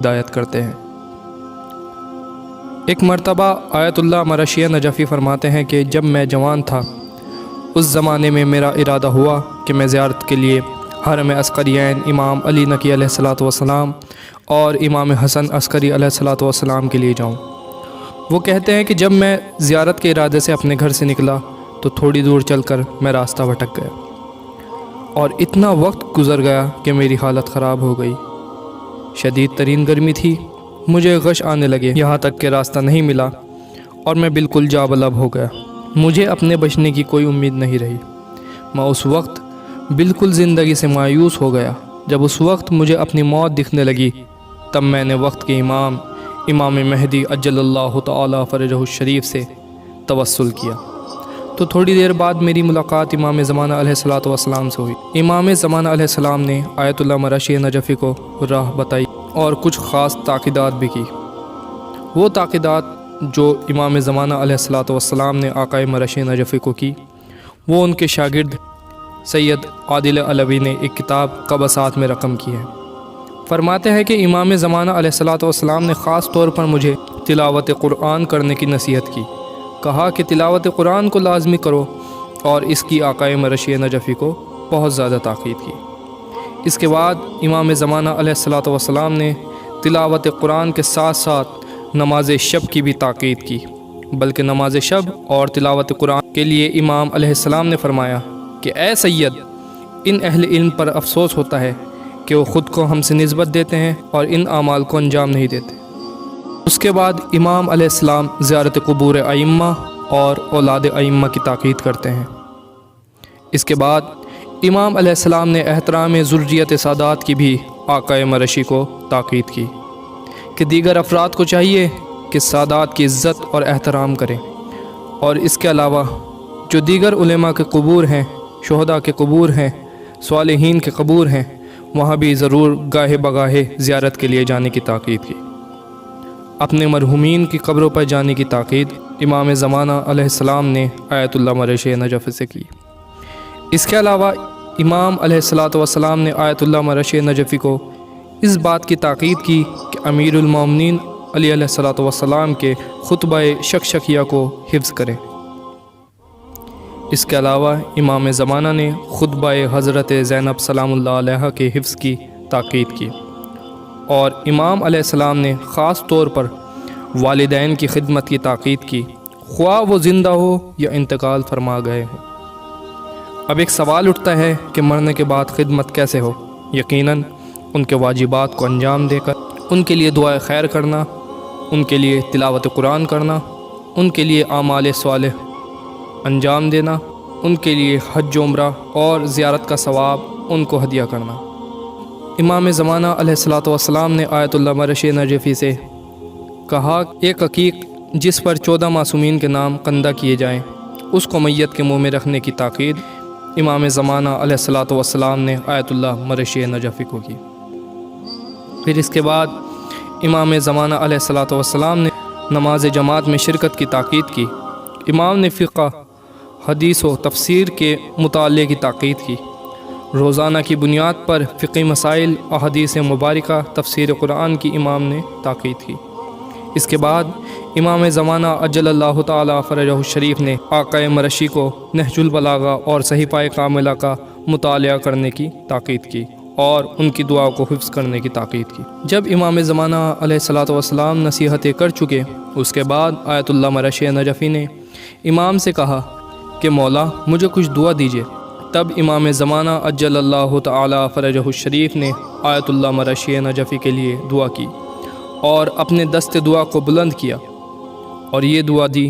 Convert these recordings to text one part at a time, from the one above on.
ہدایت کرتے ہیں۔ ایک مرتبہ آیت اللہ مرشی نجفی فرماتے ہیں کہ جب میں جوان تھا اس زمانے میں میرا ارادہ ہوا کہ میں زیارت کے لیے حرم عسکریین امام علی نقی علیہ الصلوۃ والسلام اور امام حسن عسکری علیہ الصلوۃ والسلام کے لیے جاؤں۔ وہ کہتے ہیں کہ جب میں زیارت کے ارادے سے اپنے گھر سے نکلا تو تھوڑی دور چل کر میں راستہ بھٹک گیا اور اتنا وقت گزر گیا کہ میری حالت خراب ہو گئی۔ شدید ترین گرمی تھی، مجھے غش آنے لگے، یہاں تک کہ راستہ نہیں ملا اور میں بالکل جا بلب ہو گیا۔ مجھے اپنے بچنے کی کوئی امید نہیں رہی۔ میں اس وقت بالکل زندگی سے مایوس ہو گیا۔ جب اس وقت مجھے اپنی موت دکھنے لگی تب میں نے وقت کے امام مہدی اجل اللہ تعالی فرجہ الشریف سے توسل کیا تو تھوڑی دیر بعد میری ملاقات امام زمانہ علیہ الصلوۃ والسلام سے ہوئی۔ امام زمانہ علیہ السلام نے آیت اللہ مرشی نجفی کو راہ بتائی اور کچھ خاص تاکیدات بھی کی۔ وہ تاکیدات جو امام زمانہ علیہ الصلوۃ والسلام نے آقا مرشی نجفی کو کی وہ ان کے شاگرد سید عادل علوی نے ایک کتاب قبسات میں رقم کی ہے۔ فرماتے ہیں کہ امام زمانہ علیہ الصلوۃ والسلام نے خاص طور پر مجھے تلاوت قرآن کرنے کی نصیحت کی، کہا کہ تلاوت قرآن کو لازمی کرو، اور اس کی آقا مرشی نجفی کو بہت زیادہ تاکید کی۔ اس کے بعد امام زمانہ علیہ الصلوۃ والسلام نے تلاوت قرآن کے ساتھ ساتھ نماز شب کی بھی تاکید کی، بلکہ نماز شب اور تلاوت قرآن کے لیے امام علیہ السلام نے فرمایا کہ اے سید، ان اہل علم پر افسوس ہوتا ہے کہ وہ خود کو ہم سے نسبت دیتے ہیں اور ان اعمال کو انجام نہیں دیتے۔ اس کے بعد امام علیہ السلام زیارت قبور ائمہ اور اولاد ائمہ کی تاکید کرتے ہیں۔ اس کے بعد امام علیہ السلام نے احترام ذریت سادات کی بھی آقا مرشی کو تاکید کی کہ دیگر افراد کو چاہیے کہ سادات کی عزت اور احترام کریں، اور اس کے علاوہ جو دیگر علماء کے قبور ہیں، شہداء کے قبور ہیں، صالحین کے قبور ہیں، وہاں بھی ضرور گاہے بگاہے زیارت کے لیے جانے کی تاکید کی۔ اپنے مرحومین کی قبروں پر جانے کی تاکید امام زمانہ علیہ السلام نے آیت اللہ مرشی نجفی سے کی۔ اس کے علاوہ امام علیہ الصلوۃ والسلام نے آیت اللہ مرشی نجفی کو اس بات کی تاکید کی کہ امیر المومنین علی علیہ الصلوۃ والسلام کے خطبہ شکشکیہ کو حفظ کریں۔ اس کے علاوہ امام زمانہ نے خطبہ حضرت زینب سلام اللہ علیہ کے حفظ کی تاکید کی، اور امام علیہ السلام نے خاص طور پر والدین کی خدمت کی تاکید کی، خواہ وہ زندہ ہو یا انتقال فرما گئے ہوں۔ اب ایک سوال اٹھتا ہے کہ مرنے کے بعد خدمت کیسے ہو؟ یقیناً ان کے واجبات کو انجام دے کر، ان کے لیے دعائے خیر کرنا، ان کے لیے تلاوت قرآن کرنا، ان کے لیے اعمال صالح انجام دینا، ان کے لیے حج و عمرہ اور زیارت کا ثواب ان کو ہدیہ کرنا۔ امام زمانہ علیہ الصلوۃ والسلام نے آیت اللہ مرشی نجفی سے کہا ایک عقیق جس پر 14 معصومین کے نام کندہ کیے جائیں اس کو میت کے منہ میں رکھنے کی تاکید امام زمانہ علیہ الصلوۃ والسلام نے آیت اللہ مرشی نجفی کو کی۔ پھر اس کے بعد امام زمانہ علیہ الصلوۃ والسلام نے نماز جماعت میں شرکت کی تاکید کی۔ امام نے فقہ، حدیث و تفسیر کے مطالعے کی تاکید کی۔ روزانہ کی بنیاد پر فقہی مسائل، احادیث مبارکہ، تفسیر قرآن کی امام نے تاکید کی۔ اس کے بعد امام زمانہ اجل اللہ تعالی فرجہ الشریف نے آقا مرشی کو نہج البلاغہ اور صحیفہ کاملہ کا مطالعہ کرنے کی تاکید کی اور ان کی دعا کو حفظ کرنے کی تاکید کی۔ جب امام زمانہ علیہ الصلوۃ والسلام نصیحتیں کر چکے، اس کے بعد آیت اللہ مرشی نجفی نے امام سے کہا کہ مولا مجھے کچھ دعا دیجیے۔ تب امام زمانہ اجل اللہ تعالی فرجہ الشریف نے آیت اللہ مرشی نجفی کے لیے دعا کی اور اپنے دست دعا کو بلند کیا اور یہ دعا دی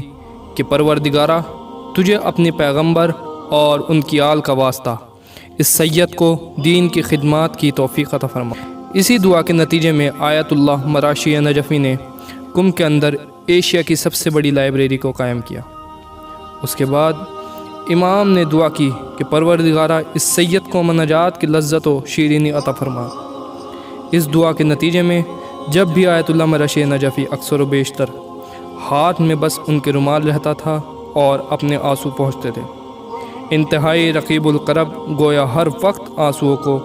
کہ پروردگارہ تجھے اپنے پیغمبر اور ان کی آل کا واسطہ اس سید کو دین کی خدمات کی توفیق عطا فرما۔ اسی دعا کے نتیجے میں آیت اللہ مرشی نجفی نے قم کے اندر ایشیا کی سب سے بڑی لائبریری کو قائم کیا۔ اس کے بعد امام نے دعا کی کہ پروردگارہ اس سید کو مناجات کی لذت و شیرینی عطا فرما۔ اس دعا کے نتیجے میں جب بھی آیت اللہ مرشی نجفی اکثر و بیشتر ہاتھ میں بس ان کے رومال رہتا تھا اور اپنے آنسو پہنچتے تھے۔ انتہائی رقیب القرب، گویا ہر وقت آنسوؤں کو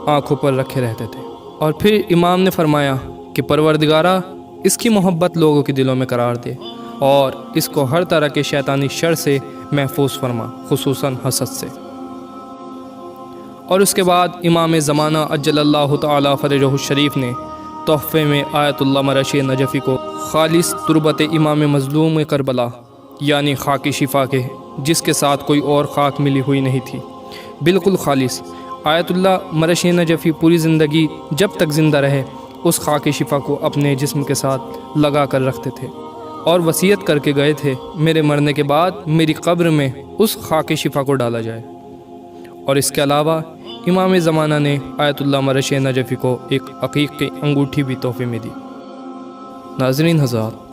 آنکھوں پر رکھے رہتے تھے۔ اور پھر امام نے فرمایا کہ پروردگارہ اس کی محبت لوگوں کے دلوں میں قرار دے اور اس کو ہر طرح کے شیطانی شر سے محفوظ فرما، خصوصاً حسد سے۔ اور اس کے بعد امام زمانہ عجل اللہ تعالی فرجہ الشریف نے تحفے میں آیت اللہ مرشی نجفی کو خالص تربت امام مظلوم کربلا یعنی خاک شفا کے، جس کے ساتھ کوئی اور خاک ملی ہوئی نہیں تھی، بالکل خالص، آیت اللہ مرشی نجفی پوری زندگی جب تک زندہ رہے اس خاک شفا کو اپنے جسم کے ساتھ لگا کر رکھتے تھے اور وصیت کر کے گئے تھے میرے مرنے کے بعد میری قبر میں اس خاک شفا کو ڈالا جائے۔ اور اس کے علاوہ امام زمانہ نے آیت اللہ مرشی نجفی کو ایک عقیق کی انگوٹھی بھی تحفے میں دی۔ ناظرین حضرات،